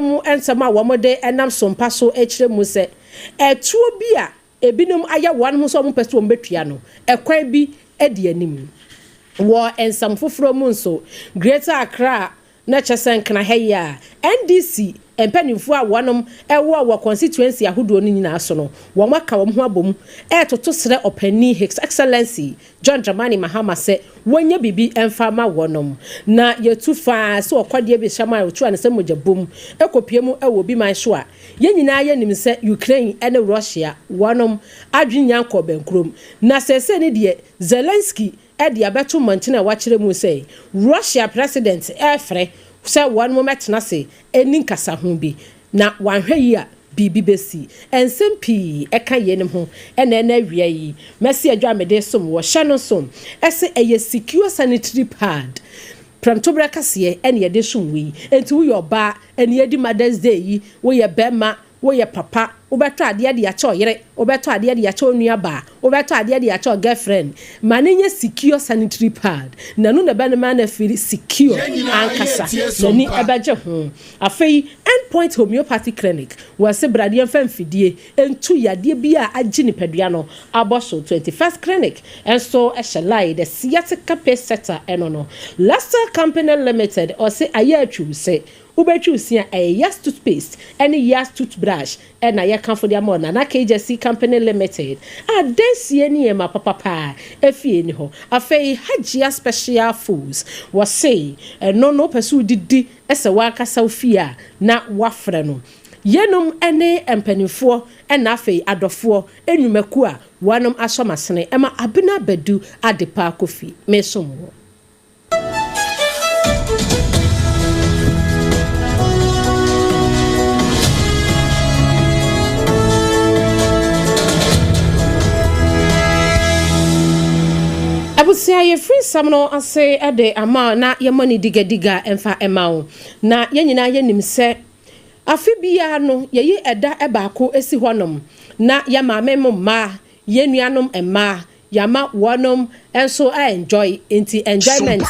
mu ensama womode enam sompa so echire mu se etuo bi a ebinum aya wan mu so mo pese wo betua no ekwan bi edi anim wo ensam foforo mu nso Greater Accra na chesen kana heya NDC empanimfo a wonom ewo constituency ahodo no nyina so no wo maka wo ho abom toto sere opani His Excellency John Dramani Mahama se wonya bibi emfama wonom na yetu fa se okwade bi hyama otu an se mogabom ekopiemu ewo bi man so a ye nyina ye nim se Ukraine ene Russia wonom adwenya ko bankrom na sese ne de Zelensky edi abeto mantina wa kire mu se Russia president efre se one moment na se eni nkasa ho bi na wanhwe yi a bibi besi ensem eka yenim ho ena na awia yi mesi adwa mede som wo hye no som ese eye secure sanitary pad pramtobra kase ene ye de som wi enti wo yoba ene ye di Mother's Day yi wo ye bema wo ye papa obeto ade de ya cho yere obeto ade de ya cho nua ba obeto ade de ya cho girlfriend manenye secure sanitary pad nanu na bana man feel secure ankasa nani ebeje ho afei endpoint homeopathy clinic wase brade mfamfidie entu yade bi a agi ni padua no aboso 21st clinic enso ehye the sciatica peseta enono Leicester Company Limited or say ayatwu se ubetwu sia yas toothpaste any yas toothbrush and na yaka for their mona na KJC Company Limited adensie ni ema papa efie ni ho afei hajia special foods was say no pesu didi ese waka saufia na wafre no yenom ene empanifo ena afei adofo enwumaku a wanom asomasene ema Abena Badu Adepa Kwofie mesomo abusia ye free samno ase ade ama na ye money diga emfa emao na ye nyina ye nim se afibia no ye yi eda ebaako esi honom na ya maame mma ye nuanom emma ya ma wonom enso enjoy enti enjoyment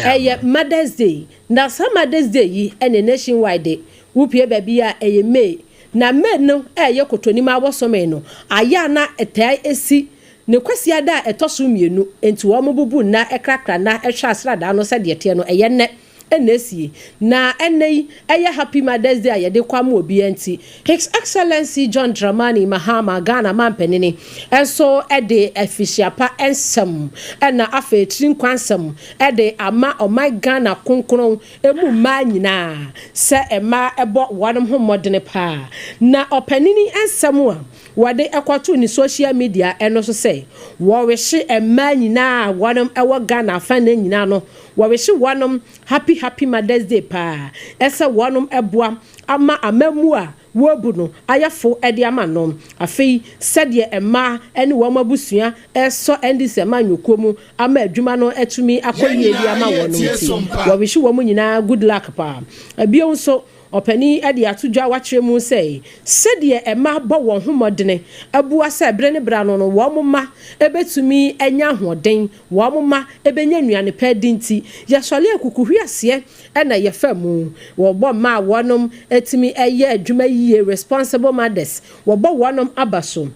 eye Mother's Day na some Mother's Day yi ene nationwide wupie babia eye May na May no eye kotoni ma wosome no aya na etai esi ne kwasi ada etoso mienu enti wo mobubu na ekrakra na ehwa asrada no se de tie no eye ne enesie na enei eye happy Mother's Day ayede kwam obi enti His Excellency John Dramani Mahama Ghana mampenini enso ede efisiapa ensem ena afa trin kwansem ede ama omai Ghana konkron emu ma nyina se ema ebo wanom ho modene pa na opanini ensem a wade ekwato ni social media eno so say wo wehye ema nyina wanom ewo Ghana fa na nyina no wo wehye wanom happy Mother's Day pa esa wanom eboa ama amamu a wobu no ayafo ede ama no afei sede ema ene wo mabusua eso ndc ema nyokomu ama adwuma no etumi akoyie bi ama wonom ti wo wehye wo mu nyina good luck pa abio nso opani ade atudwa wachire mu sei sede ema bo won homodene abua se bre ne bra no wo mma ebetumi enya hoden wo mma ebenya nuane padinti yasole akukuhwiase ena yefamu wo bo ma wonom etimi eye adwuma yie responsible mothers wo bo wonom abaso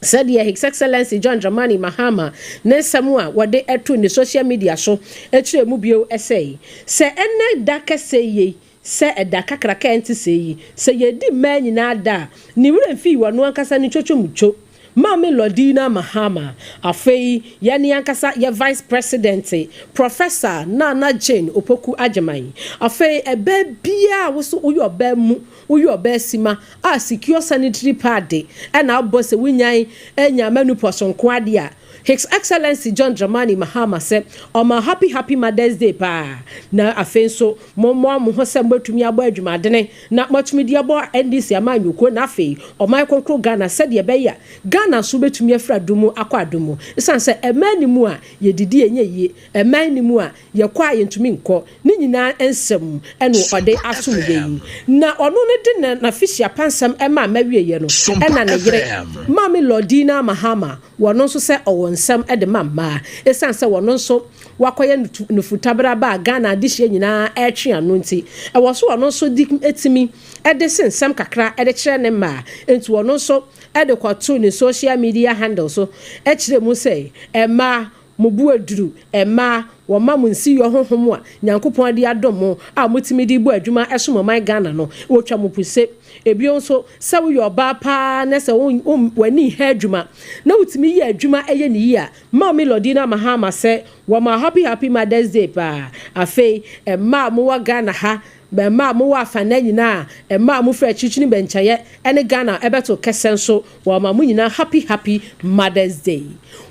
said His Excellency John Dramani Mahama Nesamua wade etu ni social media so etire mu bio essay se enne dakase ye se eda kakraka enti seyi se yedi man nyina da ni wura mfi wano ankasa ni chochomucho Mami Lodina Mahama afei yani ankasa ye vice president Professor Nana Jane Opoku Ajamai afei ebe bia wo so uyo ba mu uyo ba sima a secure sanitary pad e na abose winyan enya manuposon kwade a His Excellency John Dramani Mahama said, "Oma happy Mother's Day pa." Na afenso mommo mo hosem batumi abo adwumadene na motumi dia bo NDC amanyuko na afei oma konkro Ghana said ye beya Ghana so betumi afra dumu akwadumu isan se emanimu a ye didi enye ye emanimu a ye kwa ye ntumi nko ni nyina ensem eno ode asumye na ono ne de na fishia pansam ema mawie ye no ena ne yere Mami Lodina Mahama wono so se owo nsam de mama esan se wono nso wakoye nufutabra ba Ghana adihye nyina etwe ano nti wo so wono nso di etimi de sensam kakra de kire ne ma enti wono nso de kwato ne social media handle so kire mu say ema mubu aduru ema wo ma munsi yo honhom a nyankopon ade adom a mutimi di bu adwuma esomo man Ghana no wo twa mo puse ebio nso se wo yo ba pa na se wani ha adwuma na wutimi yi adwuma eye ne yi a ma melody na mahama se wo ma happy Mother's Day pa afei ema mo wa Ghana ha ba ma mo wa fa na nyina ma mo fra chichini benchaye ene Ghana ebeto kesen so wo ma mo nyina happy Mother's Day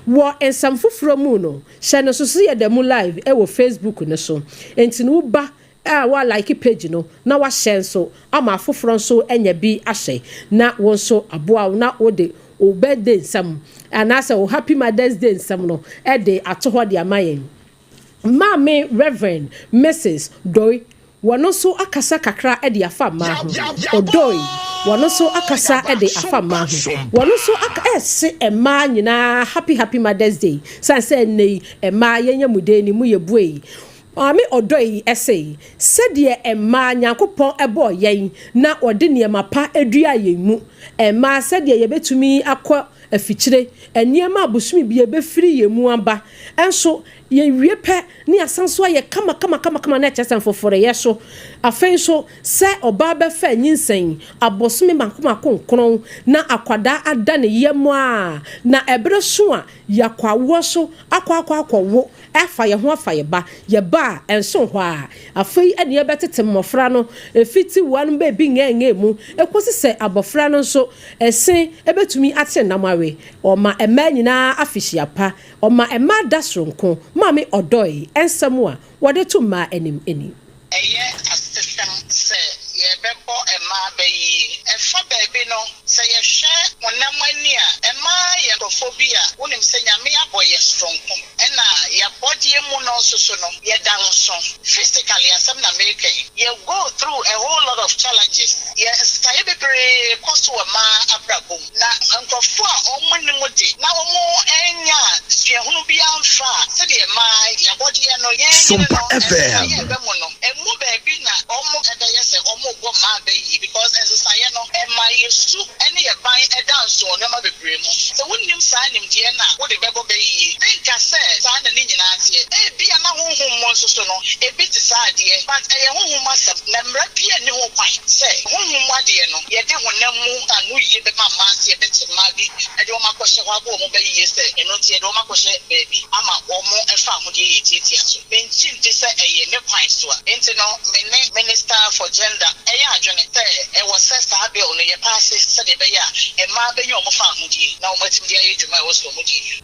wo ensam foforo mu no hye no so ye da mu live e wo Facebook ne so enti no ba wa like page no na wa share so ama foforo so enya bi ahye na wo so aboa na wo de o birthday nsam anasa o happy Mother's Day nsam no e de atoho de amayen Mame Reverend Mrs. Doi wano so akasa kakra de afa ma ho odoi wano so akasa de afa ma ho wano so ese ema nyina happy Mother's Day sanse nei ema yenya mudeni mu yebuei ami odoi ese sede ema nyankopon ebo yen na ode ne mapa adua yemu ema sede yebetumi akọ afikyire eniema abusumi bi ebefiri yemu aba enso ye wiepe ni asanso ye kama na chesen foforo ye so afen so se oba be fa nyinsen abosome makoma konkron na akwada ada ne yemu a na ebre so a yakwawo so akwawo afa ye ho afa ye ba enso ho a afei ene ye betete mmofra no efiti wan ba bi ngengemu ekosi se abofra no so ese ebetumi ate namawe oma ema nyina afihia pa oma ema dasronko mami odoi ensam a wode to ma enim eye asesam se ye bebo ema bayi efa baby no se ye hwe wonamani a ema ye phobia wonim se nyame aboye stronko ena ya body mu no so no ye danso physically asem na make ye go through a whole lot of challenges ye stay be koso ma abrabom na nkofo a omuni mudi na omo enya suehunu bi amfa se de ma ya body no ye Sompa FM emu baby na omo edeye se omo go ma bayi because ensaye no ema yesu ene ye ban edanso no ma bebre mu so wonnim sa nim de na wo de bebo bayi nka se sa na ni nyina tie e bia na honhom mo so no e bi ti sa de but e ye honhom asem na mra bia ni ho kwan se honhom ade no ye de honam mu anu yi be ma ma se be ti ma bi e de o ma kwhye ho abo mo bayi se eno tie de o ma kwhye baby ama o mo e fa ho de ye tie so benchi ti se e ye ne kwan so a enti no minister for gender e ya adwene se e wo se sa be o no ye pass se de be ya e ma be yo mo fa ho de na o matim de ye dwuma e wo so mo de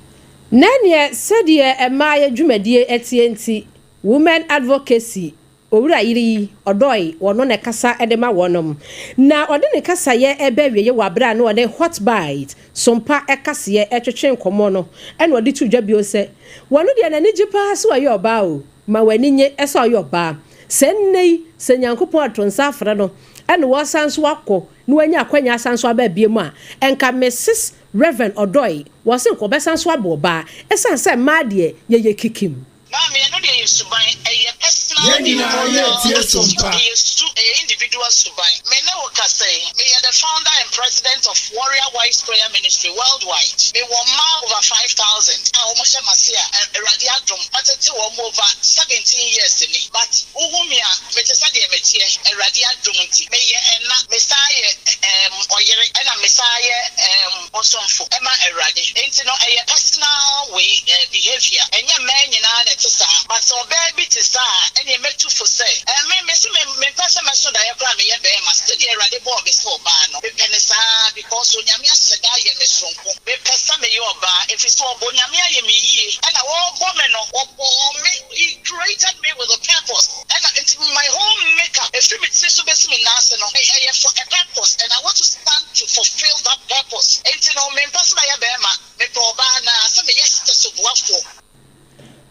nanye sede ema ya dwumadie etienti women advocacy owura yiri odoi wono ne kasa edema wonom na ode ne kasa ye ebewie ye wabra na ode hot bite sompa ekase ye etwetwe nkomo no ena ode tudwa bio se wono de na nigi pa so ayo ba o ma wani nye eso ayo ba sennei senyankopon atonsa afra no ena wo sanso akọ na wanya akwanya asanso aba biem a enka Mrs. Reverend Odoi was in Kobesanso aboba esanse maade ye kikim Mami, I know they used to buy a personal individual subai. Me no can say me are the founder and president of Warrior Wise Prayer Ministry worldwide. Me were over 5,000. I almost masia a radiadrum, but it's over 17 years in it. But Uhumia, Metasadi Metia, a radiadrum, me and not Messiah or and a Messiah Osonfo, Emma Eradi. Ain't no a personal way behavior. And your man in but so baby to sa and you met to for say and me person so that you plan me be ma study ready boy before ban be penisa because onyame aseda ye me sonko be pesa me yo ba if so onyame ye me yi and I wo bo me no me he created me with a purpose and my whole makeup if me so be me na se no for a purpose and I want to stand to fulfill that purpose and no me person ya be ma me pro ba na so me yes to so for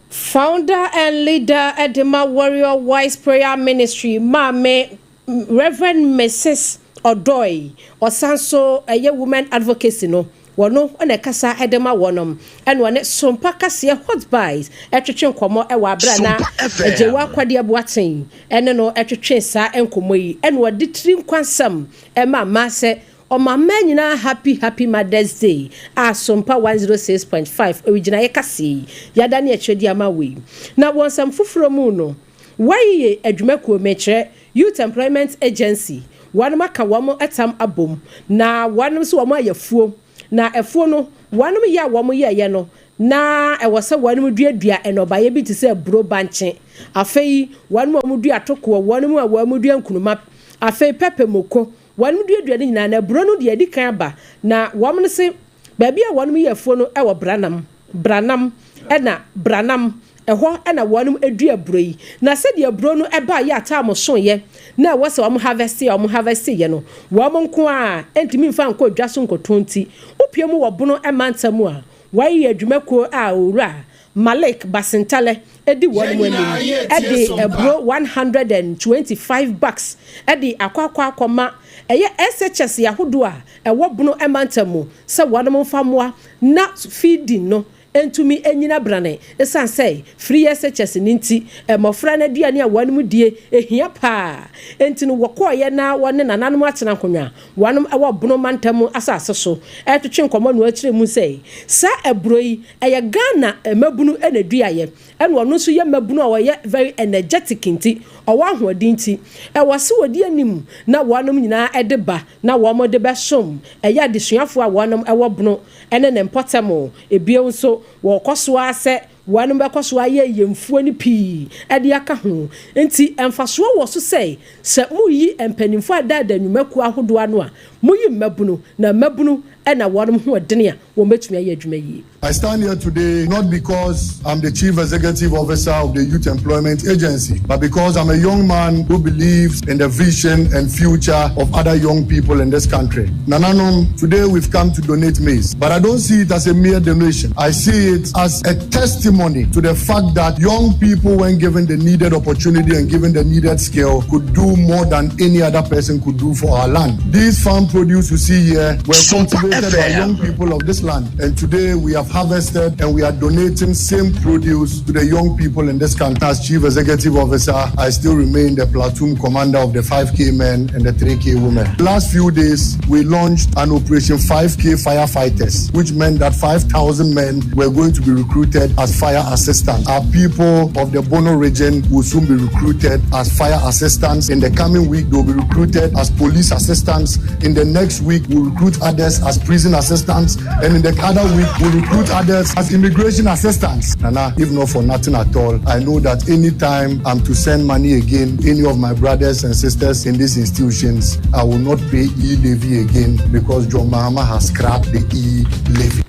Founder and leader Edema Warrior Wise Prayer Ministry, Mame Reverend Mrs. Odoi, Osanso, a woman advocacy no. wono na kasa edema wonom ene one sompa kase hot buys etwetwe nkomo e wa abra na ejewa kwade aboaten ene no etwetwe sa enkomo yi ene wode tiri nkwansam e ma se o mama nyina happy Mother's Day Sompa 106.5 original yekase yada ne etwedi ama we na wonsam fufuro mu no waye adwumakuo mekere Youth Employment Agency one maka wamo etam abom na one so wamo ayefuo na efuo no one ya wamo ye no na ewose one mu duadua enobaye bi te se bro banche afei one mu dua toko one mu awa mu dua nkunuma afei pepe moko one mu duadua ni nyina na bro no de adi kan ba na wamo se baabi a one mu ye efuo no ewo branam ena branam eho ena wanum edua broi na se de bro no eba ya atam so ye na wo se wo harvest ye no wo mo nko a entimi mfa nko dwaso nkotonti opie mu wo bono emantamu a wayi adwumako a owura Malik Basintale edi wonu ani edi ebro $125 edi akwakwa akoma eye SHS yahodo a ewo bono emantamu se wonu mfamoa na feeding no entumi enyina brane esan say free SHS ninti emofra na duane a wanum die ehia pa enti no wokoye na wone nananum atena konwa wanum ewo bono mantamu asase so etwetwe nkomo no akire mu say sa ebroi eye Ghana emabunu enaduaye ene wono so ye mabunu a woye very energetic nti owa hoadi nti ewose wodi anim na wanum nyina edeba na wo mo de besom eye adesuafo a wanum ewo bono ene ne mpotamo ebie nso wo koso ase wanum be koso aye yemfuo ni pii ade aka ho enti emfaso wo so sei se muyi empanimfo adada nwumaku ahodo ano a muyi mabunu na mabunu ena wanum ho odene a wo metumi aye adwuma yi. I stand here today not because I'm the Chief Executive Officer of the Youth Employment Agency, but because I'm a young man who believes in the vision and future of other young people in this country. Nananom, today we've come to donate maize, but I don't see it as a mere donation. I see it as a testimony to the fact that young people, when given the needed opportunity and given the needed skill, could do more than any other person could do for our land. These farm produce you see here were cultivated by young people of this land, and today we have harvested and we are donating same produce to the young people in this country. As Chief Executive Officer, I still remain the platoon commander of the 5K men and the 3K women. Last few days, we launched an Operation 5K Firefighters, which meant that 5,000 men were going to be recruited as fire assistants. Our people of the Bono region will soon be recruited as fire assistants. In the coming week, they will be recruited as police assistants. In the next week, we'll recruit others as prison assistants. And in the other week, we'll recruit others as immigration assistants. Nana, if not for nothing at all, I know that anytime I'm to send money again, any of my brothers and sisters in these institutions, I will not pay e-levy again because John Mahama has scrapped the e-levy.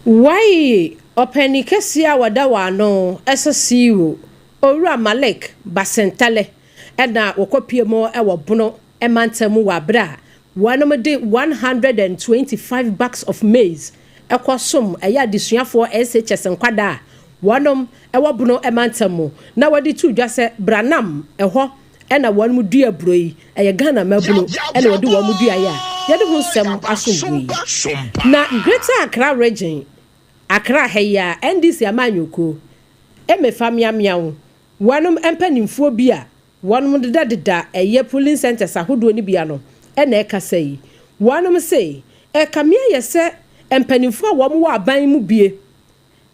Why openi kesia wadawa no SCU Owura Malik Basintale ena wokopie mo ewo bono emantamu wabra wanomde $125 of maize ekwasom eya disuafo SHS nkwada wanom ewo bono emantamu na wadi tu dwase branam eho ena wanmu dua broi eye Ghana mabuno ena wadi wanmu dua ya yede ho sem asomwi na Greater Accra region Accra heya NDC amanyoko emefamia miawo wanom empanimfuo bia wanom deda eye polling centers ahodo ni bia no ena ekasai wanom sei ekamia yese empanimfuo a wo mo aban mu bie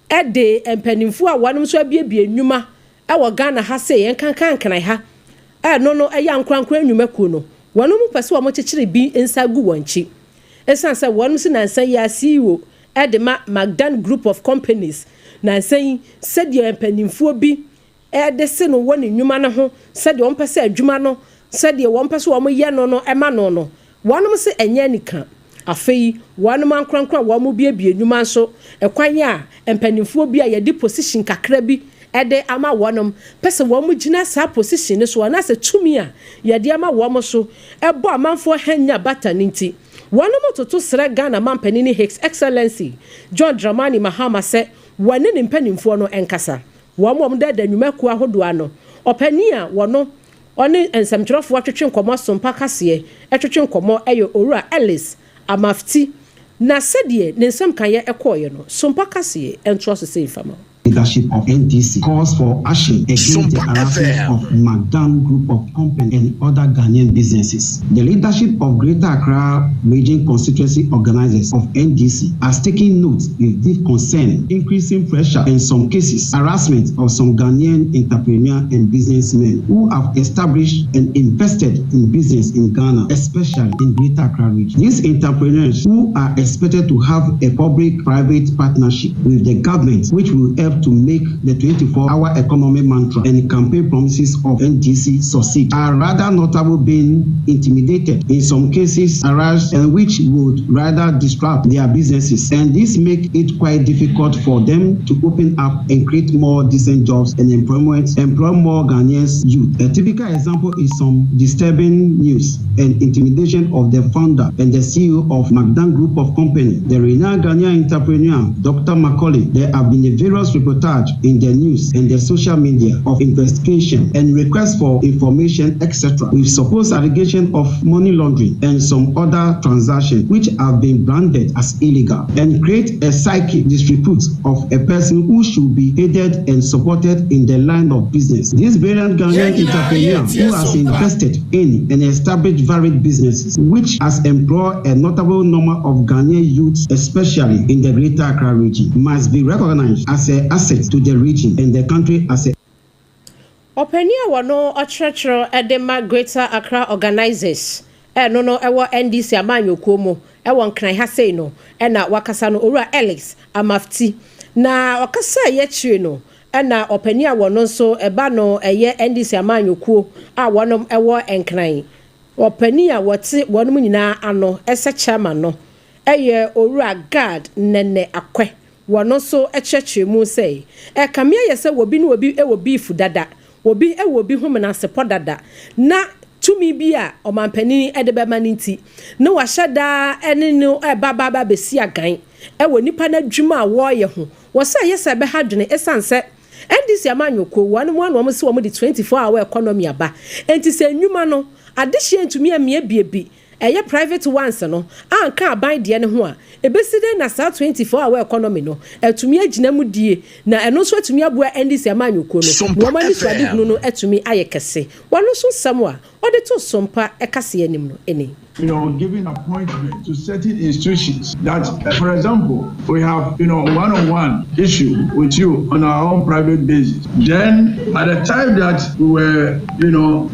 ede empanimfuo a wanom so abie nnwuma ewo Ghana ha sei enkankan ha no eya nkwankwa nnwumaku no wanom pese wo mo kyekire bi ensagu wanchi esanse wanom si nansan ya CEO Edema Magdan Group of Companies na saying said your empanimfuo bi de se no woni nnwuma no ho said your pese adwuma no said your one pese wo mo ye no ema no wanom se enye nika afei wanom ankrankran wo mo biebie nnwuma nso ekwan a empanimfuo bi a ye di position kakra bi ede ama wanom pese wo mo gina sa position so na se tumi a ye de ama wo mo so ebo amanfo hanya bata ninti wanom toto sere Ghana mampanini His Excellency John Dramani Mahama se wane ne mpanimfo no enkasa wo mo da nnwumaku ahodo ano opani a wono one ensamtwerefo atwetwe nkomo Sompa kase etwetwe nkomo eyo Owura Ellis Amafti na sedie ne nsem kan ye ekoye no Sompa kase entro so say fama leadership of NDC calls for action against the harassment of Magdan Group of Companies and other Ghanaian businesses. The leadership of Greater Accra Region Constituency Organizers of NDC has taken note with deep concern, increasing pressure in some cases, harassment of some Ghanaian entrepreneurs and businessmen who have established and invested in business in Ghana, especially in Greater Accra region. These entrepreneurs who are expected to have a public-private partnership with the government, which will help to make the 24-hour economy mantra and campaign promises of NDC succeed, are rather notable being intimidated, in some cases harassed, and which would rather disrupt their businesses. And this makes it quite difficult for them to open up and create more decent jobs and employ more Ghanaians youth. A typical example is some disturbing news and intimidation of the founder and the CEO of Magdan Group of Company, the renowned Ghanaian entrepreneur, Dr. Macaulay. There have been a various reportage in the news and the social media of investigation and requests for information, etc., with supposed allegation of money laundering and some other transactions which have been branded as illegal, and create a psychic disrepute of a person who should be aided and supported in the line of business. This brilliant Ghanaian entrepreneur who has invested in and established varied businesses, which has employed a notable number of Ghanaian youths, especially in the Greater Accra region, must be recognized as an asset to the region and the country as a Openia wano ochrechro edema Greater Accra organizers no ewo NDC amanyo komo ewo nkran ha sei no na wakasa no owura Alex Amafti na wakasa ye chire no na openia wano nso eba no eye NDC amanyo kuo a wonom ewo nkran openia wote wonom nyina ano ese chairman no eye owura guard nene akwe wono so echechire mu sei kamia yese wobi no wobi ewo beef dada wobi ewo bi homena sepo dada na tumi bia omampani edebe maninti na wahada ene no baba besi agan ewo nipa na dwuma a wo ye ho wo say yese be hadwene esanse NDC amanyoko wanu se wo di 24-hour economy aba enti se nnwuma no adehye ntumi amia biebi eye private ones no anka aban de ne ho a ebeside na sa 24-hour economy no etumi agina mu die na eno so etumi aboa NDC amanyoko no wo mani swade hunu no etumi ayekese wonu so samwa ode to Sompa ekase anim no eni giving appointment to certain institutions that, for example, we have, one-on-one issue with you on our own private basis. Then, at the time that we were,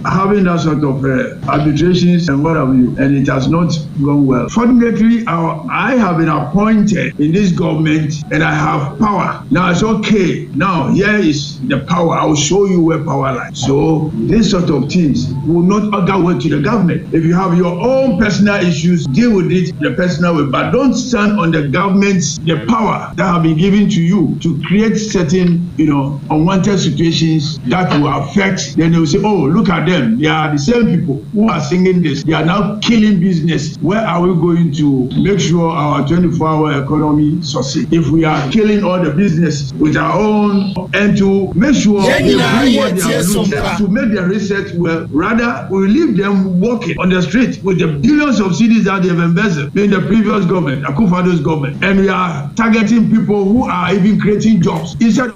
having that sort of arbitrations and what have you, and it has not gone well. Fortunately, I have been appointed in this government and I have power. Now it's okay. Now, here is the power. I will show you where power lies. So, this sort of things will not other to the government. If you have your own personal issues, deal with it the personal way, but don't stand on the government's the power that have been given to you to create certain unwanted situations that will affect. Then they will say, oh, look at them, they are the same people who are singing this, they are now killing business. Where are we going to make sure our 24-hour economy succeeds if we are killing all the businesses with our own, and to make sure they bring what they are looking to make the research well, rather we leave them walking on the street with the billions of cedis that they have invested in the previous government, Akufo-Addo's government, and we are targeting people who are even creating jobs instead.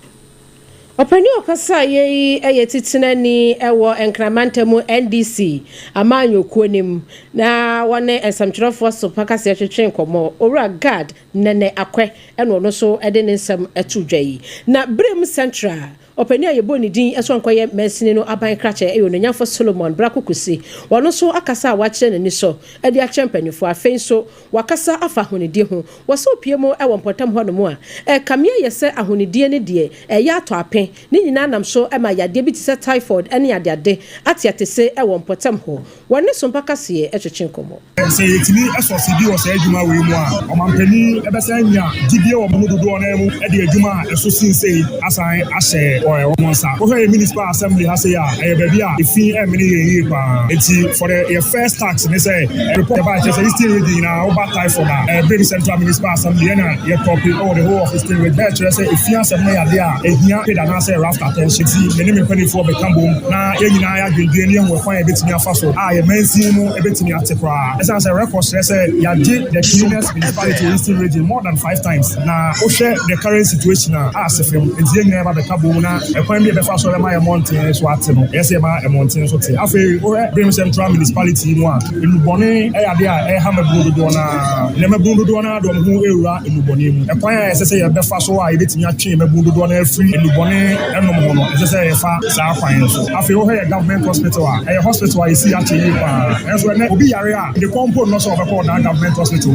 Openi okasa ye titena ni ewo enkramantemu NDC amanyo kuonim na wane ensamtwerefo so pakase atwetwe nkomo owura guard nene akwe eno no so ede ne nsam atudwayi na Brem Central openi ayebo ni din eso nkoye mesini no aban krache eyo no nyafo Solomon Brakukusi wono so akasa awakye ne ni so ede achempanyfo afen so wakasa afa honidi ho woso piemo ewo mpotam ho no mu a kamia yese ahonidie ne de ya to apen ni nyina nam so ema yade bi tise typhoid ene yade atiate se ewo mpotam ho wone Sompa kase etwetwe nkomo se yetimi asosidi wo se adwuma we mu a omampani ebesa nya gidie wo mu dodo na mu ede adwuma eso sinsei asan ahye omonsa wo he municipal assembly ha se ya bebi a efi emini ye pa eti for the first tax me say report about say still reading na over typhoid Brem Central Municipal Assembly na ye copy all the whole of still with that say efi asem na yade a ehia peda na say raft attention ti many penny for be cambo na ye nyina ya dwendwe ne ho kwan e betimi afa so a ye Mensi no ebetimi atekra. As I say record say yadi the cleanest municipality in Eastern region more than 5 times. Na o share the current situation as if enti nyina ba beka bo na ekwan bi be fa so le ma mountain so ate no. Yes e ma mountain so te. Afi o Brim Central municipality mu a enubone eyade a ha mabudo do na mabudo do na do ho ewura enubone mu. Ekwan a ese ye be fa so a ebetimi atwe mabudo do na free enubone enom ho no. Ese ye fa sa kwan so. Afi o he government hospital a hospital I see actually as well obi yare a the compound no so obekọ na government hospital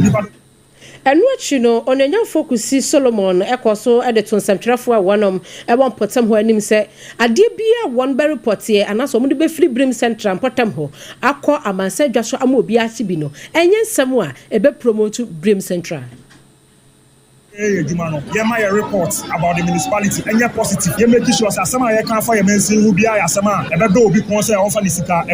enu achi no onenya focus Solomon ekoso e de tonsentwerefo a wonom e won potem ho anim se ade bia won be report ye anaso mo de be free Brim Central potem ho akọ amansa dwaso ama obi achi bi no enye nsem a e be promote Brim Central. My report about the municipality and positive. You make sure that some I can't find a mention who be a sama and do be concern of Fanisika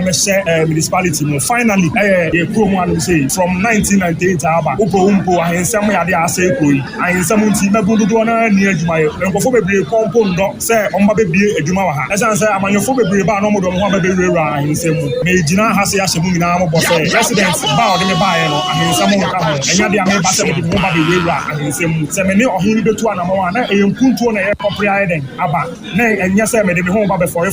municipality. Finally, a promo say from 1998 Umpo and some way they are say and some team Budona near my uncle compound say on my baby a Jumawa. As I say, I'm your phobia bar no more than one baby and say Majina has a Shamunamo residents bow in the buy and someone come and you are made and say semene ohini betu anamo na eyempuntu na comprehend aba na enya se me de me ho ba be for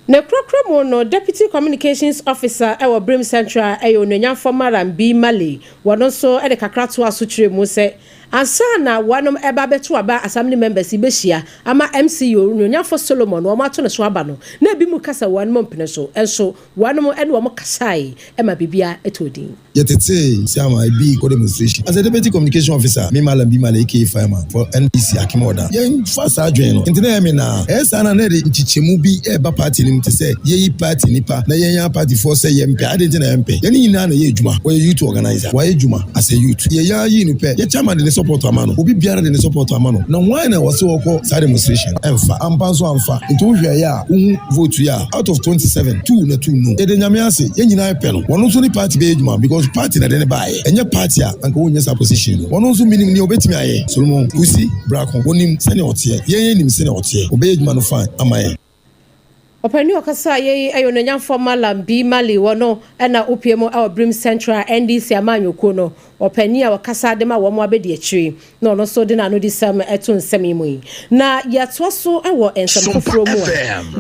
Ne krokromo no Deputy Communications Officer ewo Brim Central eyo nenya former Rambi Mali wono so e de kakra to asochire mu se ansa na wanom eba betu aba assembly members ibehia ama MCO nenya for Solomon wo mato ne so aba no na bi mu kasa wanom mpene so enso wanom ene wo kasai ema bibia etodin yetete siama ibi ko demonstration as a Deputy Communication Officer me malam bi mala AK fireman for NDC Akimoda yen fast adwen no intena me na esa na de nchichemu bi eba party ni to say ye party nipa na ye party for say ye mpe adenti na mpe ye ni na ye adwuma we youth organizer we adwuma as a youth ye ya yi ni pe ye chairman de support amano obi biara de support amano na why na wase woko sa demonstration emfa ampanso amfa into hwe ya vote ya out of 27 2 na 2 no e de nyame ase ye nyina pe no wono so ni party be adwuma because party na de ne bae enye party a anka wonya sa position no wono so minim ni obetimi aye Solomon usi brakon wonim sene otie ye nim sene otie obe adwuma no fine amaye Opani okasa ye ayonanya former Lambi Mali wono na opiemo a Brim Central NDC amanyoko no opani a wakasa de ma wo mo abedi akiri na ono so de na no disam eto nsemi mu na yato so ewo ensem kofro mu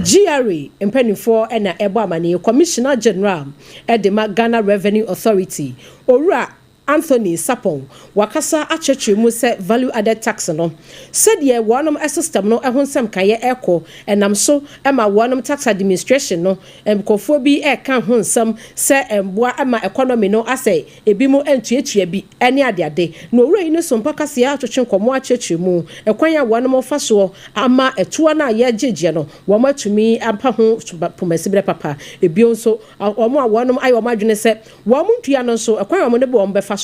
GRA empanifo na ebo amane Commissioner General Edema Ghana Revenue Authority Owura Anthony Sapon wakasa acheche mu se value added tax no said ye wonom system no ehonsem kan ye eko enam so ema wonom tax administration no emkofo bi e kan honsem se emboa ema economy no ase ebi mu entuatua bi ene ade no owura yi no Sompa kase ya atwetwe komo acheche mu ekwan ya wonom faso ama eto na ye jeje no wo matumi ampa ho pomasibre papa ebi nso omo a wonom ayo madwene se wo muntua no so ekwan wo ne bo mbefa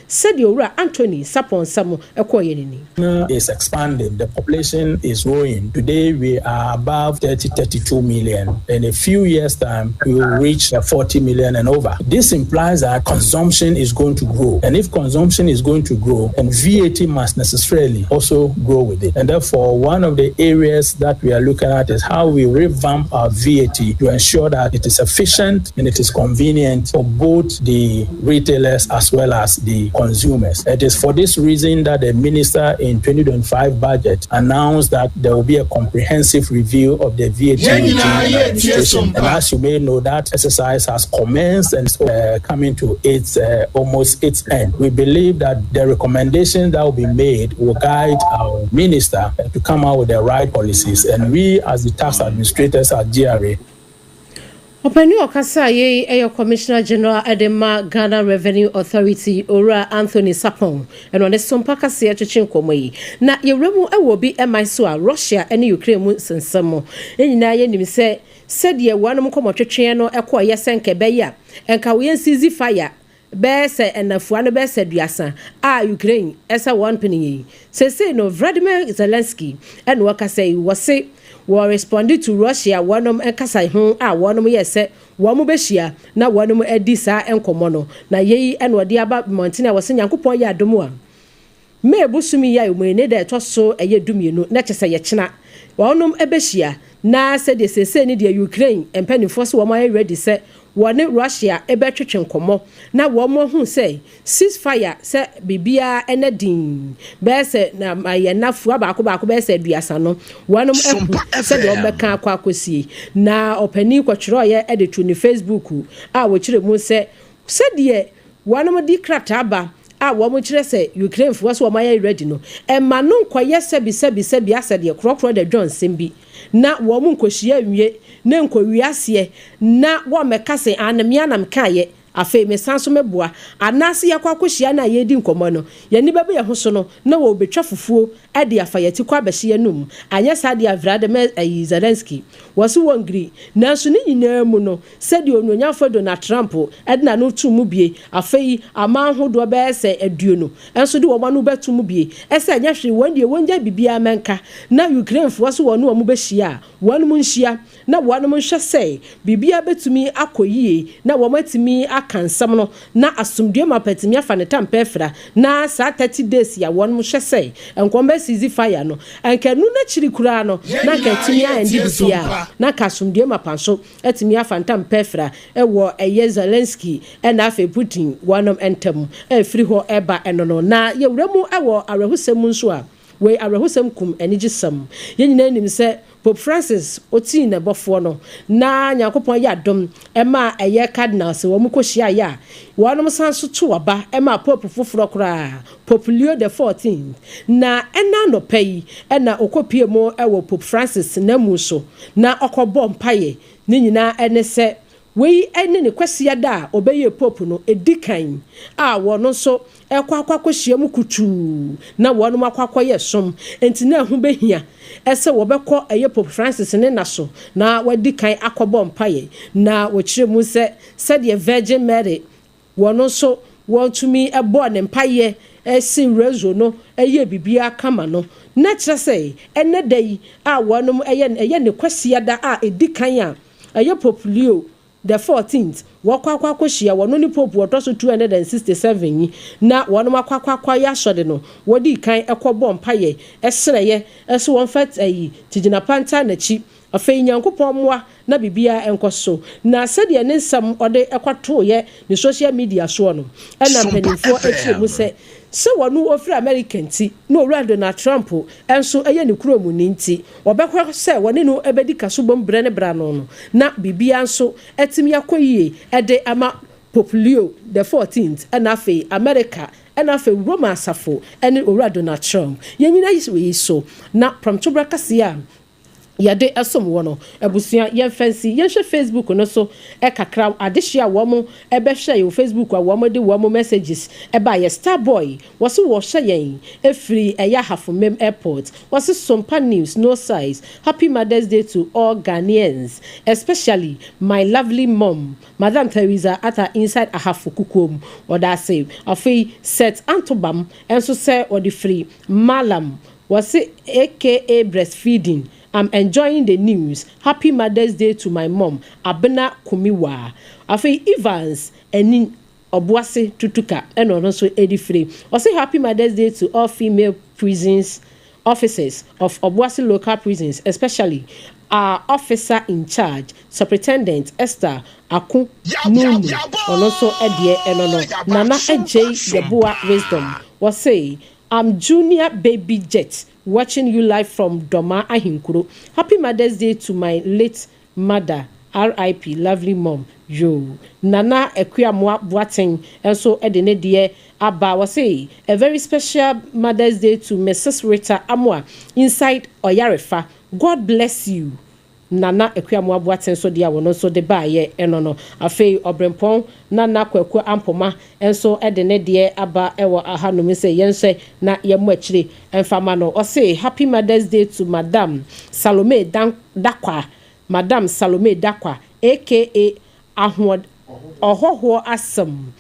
said Owura Anthony Sapon Samu Ekoyenini is expanding. The population is growing. Today we are above 32 million. In a few years' time, we will reach 40 million and over. This implies that consumption is going to grow. And if consumption is going to grow, then VAT must necessarily also grow with it. And therefore, one of the areas that we are looking at is how we revamp our VAT to ensure that it is efficient and it is convenient for both the retailers as well as the consumers. It is for this reason that the minister in 2025 budget announced that there will be a comprehensive review of the VAT administration. And as you may know, that exercise has commenced and coming to its almost its end. We believe that the recommendations that will be made will guide our minister to come out with the right policies. And we, as the tax administrators at GRA, Opani okasa ye eyo Commissioner General Edema Ghana Revenue Authority Owura Anthony Sapon eno ne Sompa kase atwetwe komoyi na yewremu ewo bi emaiso a Russia ene Ukraine mu sensamo enyina ye nim se de wanom komotwetwe no ekoye senkebe ya enka we nsizi fire bese enafua no bese duasa a Ukraine esa one penny se no Vladimir Zelensky eno wakase wose were responded to Russia wanom enkasai ho a wanom yese wamu behia na wanom edisa enkomo no na yeyi eno de aba mountain a wose Nyankopon ya adomu a me busumi ya umene de to so eye dumienu na chese ye chena wɔnom ebehia na sɛ de sese ne de Ukraine empanifo so wɔn ayɛ ready sɛ wɔne Russia ebɛtwetwe nkɔmɔ na wɔn ho sɛ ceasefire sɛ bibia ene din bɛsɛ na ayɛnafu abaako bɛsɛ aduasa no wɔnom sɛ de ɔbɛka akɔsie na ɔpani kwatwerɛ yɛ de to ne Facebook a wɔkyerɛ mu sɛ de wɔnom di krataba a wɔn kyerɛ sɛ Ukraine fo so wɔn ayɛ ready no ɛma no nkɔyɛ sɛbi bi asɛ de korɔkorɔ de John Sembi na wɔn nkɔhyia nwie na nkɔwiaseɛ na wɔn mɛka sɛ anamianam kaayɛ afei mesan so meboa anase yakwa akɔhyia na yɛdi nkɔmɔ no yɛni bɛbɛ yɛ ho so no na wɔ betwa fufuo ɛde afa yɛti kɔ abɛhyia num anyɛ saa de avrade me Zelensky wɔso wɔngri nanso ne nyinaa mu no sɛde ononyafo Donald Trump ɛde na no tu mu bie afei ama hodo bɛɛ sɛ aduo no ɛnso de wɔn no bɛtu mu bie ɛsɛ anya hwe wɔn de wɔngya bibia menka na Ukraine fo so wɔn no wɔn bɛhyia wɔn mu nhyia na wɔn mu nhwɛ sɛ bibia betumi akɔyie na wɔn atumi akansam no na asomdue mapatimi afa ne tampefra na saa 30 days ya wɔn mu hwɛ sɛ enkombe sizi fire no enkanu na chiri kura no na katimi a endi bia na kasomdue mapanso atimi afa ntampefra ɛwɔ ɛyɛ Zelensky ɛna afa Putin wɔnom entam ɛfiri hɔ ɛba ɛno na yɛwura mu ɛwɔ arahusem nso a we arahusem kum enigisam yɛnyina nim sɛ Pope Francis oti na bɔfoɔ no na Nyankopɔn yɛ adom ɛma ɛyɛ cardinals wɔn kɔhyia ya wɔnom san so to aba ɛma Pope foforɔ koraa Pope Leo the 14th na ɛna no pɛyi ɛna okopie mu ɛwɔ Pope Francis na mu so na ɔkɔbɔ mpaye ne nyinaa ɛne sɛ wei ɛne ne kwasia da obɛyɛ Pope no edikan a wɔno so ɛkɔ mu kutu na wɔnom akɔyɛ som enti na ho behia ɛsɛ wɔbɛkɔ ɛyɛ Pope Francis ne na so na wadi kan akɔbɔ mpaye na wɔkyerɛ mu sɛ de Virgin Mary wɔno so wɔntumi ɛbɔ ne mpaye ɛsi rezo no ɛyɛ bibia kama no na kyerɛ sɛ ɛnɛ da yi a wɔnom ɛyɛ ne kwasia da a edikan a ɛyɛ Pope Leo the 14th wakwakwakwohia wono ni Pope woto so 267 yi na wono makwakwakwa ya sode no wodi kan ekobɔ mpaye ɛsereye ɛso won fat ayi tigina panta na chi afei Nyankopɔn moa na bibia enkoso na sɛde ne nsam ɔde ekwato ye ne social media so no ɛna mpanimfo ɛkyerɛ mu sɛ wono ofiri American ti no owura Donald Trump enso ɛyɛ ne kuromu ni nti ɔbɛkɔ sɛ wɔne no ɛbɛdi kaso bom brɛ ne bra no na bibia nso ɛtimi akɔyie ɛde ama Pope Leo the 14th ɛna afei America ɛna afei Roma asafo ɛne owura Donald Trump yɛnyina yi so na pramto brakase a yade asom wono ebusua ye fancy ye hwe Facebook no so kakra adehia wo mo ebehwe ye Facebook a wo mo de wo mo messages eba ye Starboy wo so wo hye yen efiri eya Hafumem Airport wo so Sompa News no size happy Mother's Day to all Ghanaians, especially my lovely mom Madam Teresa at her inside Ahafukukum or that say afei set antobam enso say odi free malam was aka breastfeeding. I'm enjoying the news. Happy Mother's Day to my mom, Abena Kumiwa. Afei Evans eni Obuase Tutuka and also Eddie Free. Also happy Mother's Day to all female prisons officers of Obuase local prisons, especially our officer in charge, Superintendent Esther Aku Nunu. And also Edie Enono Nana Ej Yabua Wisdom. Was say I'm Junior Baby Jet. Watching you live from Doma Ahinkuro. Happy Mother's Day to my late mother, R.I.P. Lovely mom. Yo. Nana Ekwamwa Boateng. And so Edene Die Abba was say a very special Mother's Day to Mrs. Rita Amwa inside Oyarefa. God bless you. Nana Ekwamwa Boateng so dia wono so de ba ye enono. Afei Obrempon Nana Kwekwe Ampoma enso Edene Die Abba ewo ahanum se yense na yemu akire emfama no. O say happy Mother's Day to Madam Salome Dakwa. Madam Salome Dakwa aka Ahwod Ohoho Asam.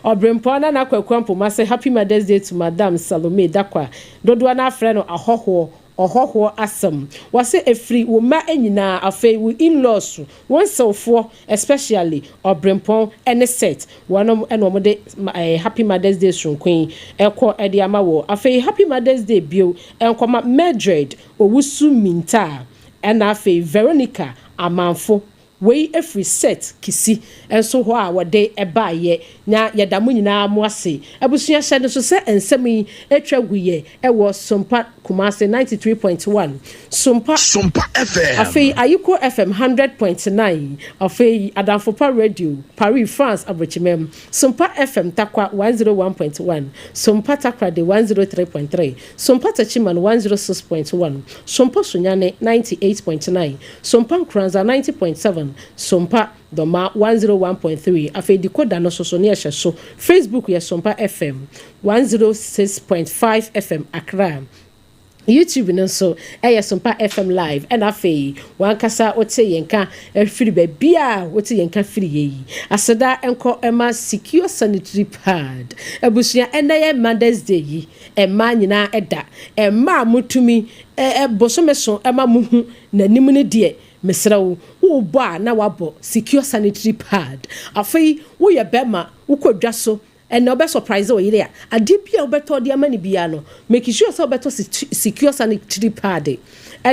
Obrempon Nana Kwekwe Ampoma say happy Mother's Day to Madam Salome Dakwa. Dodwa na frɛ no Ahoho ɔhɔhoɔ asɛm wɔse efiri wo ma anyina afei wo in-laws wɔn sɛwfoɔ especially ɔbrempɔn ɛne set wɔnom ɛna wɔn de happy mothers day sonkwen ɛkɔ ɛde ama wɔ afei happy mothers day bio ɛnkɔma Mildred owusu minta ɛna afei Veronica amanfo wei every set kisi enso ho a wode ebaye nya yadamu nyina mo ase abusua hye no so se ensem yi etwa guye ewo Sompa Kumase 93.1 Sompa FM afei Ayiko FM 100.9 afei Adamfopa Radio Paris France Abrochimem Sompa FM Takwa 101.1 Sompa Takra de 103.3 Sompa Tachiman 106.1 Sompa Sunyane 98.9 Sompa Kranza 90.7 Sompa Doma 101.3 afei decoder no so ne ehye so Facebook ye Sompa FM 106.5 FM Accra YouTube no so Sompa FM live and afei wankasa ote yenka afiri ba bia ote yenka firi yi aseda enko ema secure sanitary pad abusua ena Mother's Day yi ema nyina eda ema mutumi bosomeso ema muhu nanim ne de mesrawo wo bo na wabo secure sanitary pad afei wo ye bema wo kodwa so and no be surprise o yire a ade bia obeto de amani bia no make sure so obeto secure sanitary pad e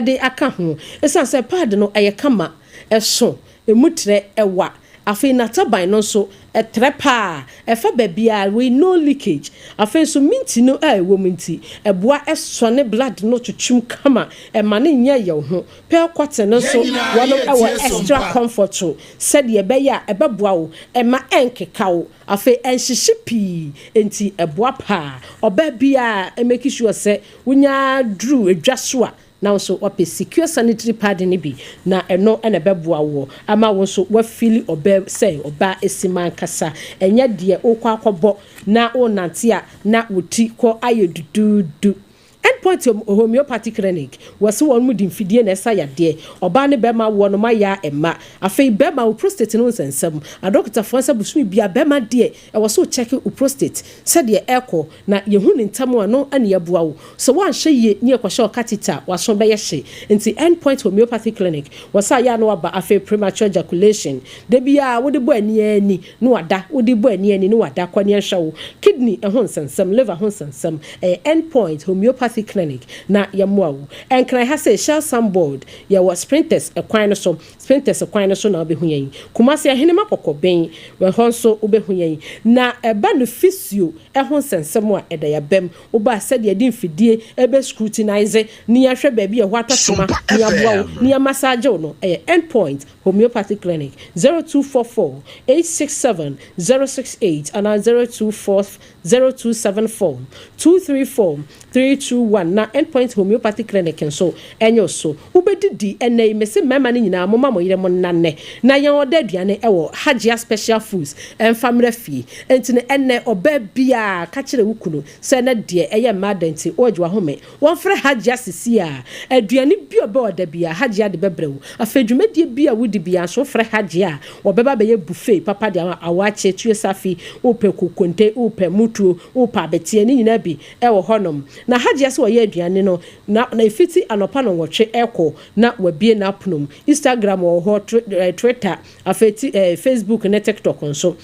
de aka ho esan say pad no eye kama eso emutre ewa afei nataban no so trepa efa babia we no leakage afei so minti no wo minti eboa esone blood no twetwum kama e mane nya ye ho pe kwate no so wono ewo extra comfort so said ye be ya ebeboa wo e ma enkeka wo afei enhihye pi enti eboa pa oba bia e make sure say wonya dru edwaso a now so ope secure sanitary pad ni bi na eno ene beboa wo ama wo so wa feel oba say oba esima kasa enye de okwa akobo na o nante a na woti ko ayedudu endpoint homeopathic clinic was one mu dimfidie na esa yade oba ne bema wo no maya ema afei bema wo prostate no nsensem a doctor for say busumi bia bema de e was so check wo prostate said ye echo na ye hu ne ntamu ano ane yeboa wo so wan hye ye ne kwashe catheter waso be ye hye nti endpoint homeopathic clinic was ya no aba afei premature ejaculation de bia wo de bo ani no wada wo de bo ani no wada kwani hye wo kidney ho nsensem liver ho nsensem endpoint homeopathic clinic na yamwa and can I have say shall some board ya was sprinters ekwan no so na obehu yen Kumasi ahenema kokoben we honso obehu yen na eba no fisio ehon sensem a eda ya bem oba said ya din fidie ebe scrutinize ni ahwe ba bia ho atosoma ni aboa ni massage no endpoint homeopathic clinic 0244 867 068 and 0240 0274 234 321 na endpoint homeopathic clinic so enyo so ubedidi enei mese mema ni nyina moma moyire mo nanne na ye oda aduane ewo Hajia special foods en family fee entine enne oba bia ka kire wukunu se na de eye madanti ojwa home won frɛ Hajia sisia aduane bia oba oda bia Hajia de bebrewu afedwumadie bia wudi bia so frɛ Hajia obeba be ye buffet papa de awache tue safi ope kokonte ope mutuo opa betie ni nyina bi ewo honom na Hajia so ye aduane no na ifiti anopa no nwotwe eko na wabie na apnom Instagram or Twitter afeti Facebook na TikTok nso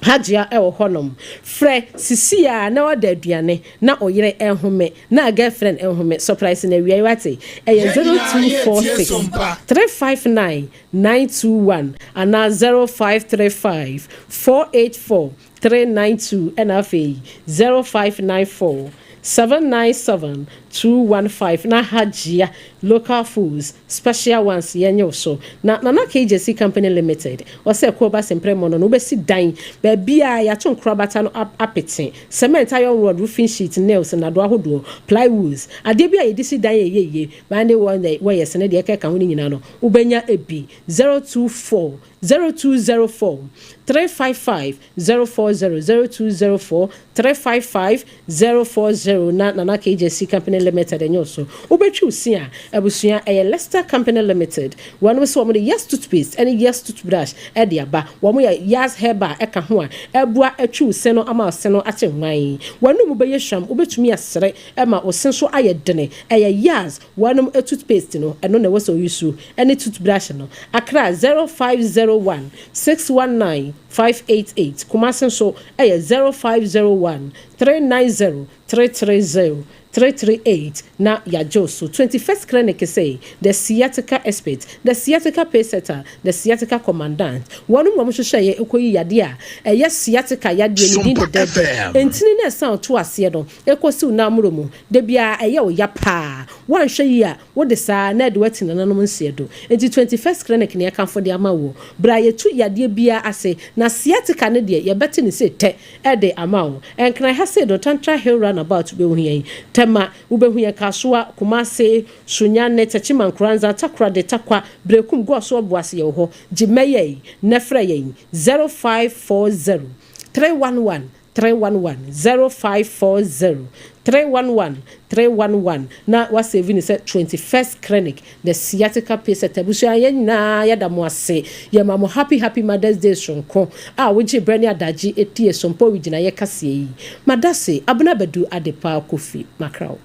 Hajia ewo honom frɛ sisia na oda aduane na oyire ehome na girlfriend ehome surprise na wiai wate 0246 359 921 and 0535 484 392 and afi 0594 797-215 na Hajia local foods special ones yenyo so na KJC company limited ose koba sempre mono no be si dan ba bia ya ton krobata no apete cement iron rod roofing sheet nails na do ahodo plywoods ade bia yedisi dan yeye ba ne one wey yes na de keka ho nyina no ubenya ebi 024 0204 355 040 0204 355 040 na KJC company Limited and also Ubechu Sia Ebusia a Leicester Company Limited one was one of the yes toothpaste and yes toothbrush Ediaba one way yas hairbar Ekahua Ebua Echu Seno Ama Seno Atemai one no Mubay Sham Ubetumi Asre Emma or Senso Ayedene a yas one a toothpaste no and no was so use any toothbrush no Accra 0501 619 588 Kumasen so a 0501 390 330 338 na yajoso 21st clinic say the sciatica expert the sciatica pacesetter the sciatica commandant one mo hwehwe ye ekoyi yade a yes sciatica yade ni din de entini na sound to ase no ekosi na amuro de bia eye o ya pa wan hwe yi a wo de sa na de wati nanom nse do enti 21st clinic ne kan for de amawo bra ye tu yade bia ase na sciatica ne de ye beti ni se te e de amawo enkran ha se do tantra hill runabout be hu yen ma ubehu ye kaswa Kumase Sunyane Techima Nkranza takra de takwa brekum go so boase ye ho gimeye nefra ye 0540 311 311 0540 311 311 na wasevini se 21st clinic the sciatica pacesetter busu ye na ya da mo ase ye ma mo happy Mother's Day sonko a woji brani adaji etie sompo wigina ye kase yi madase Abena Badu Adepa Kwofie makraw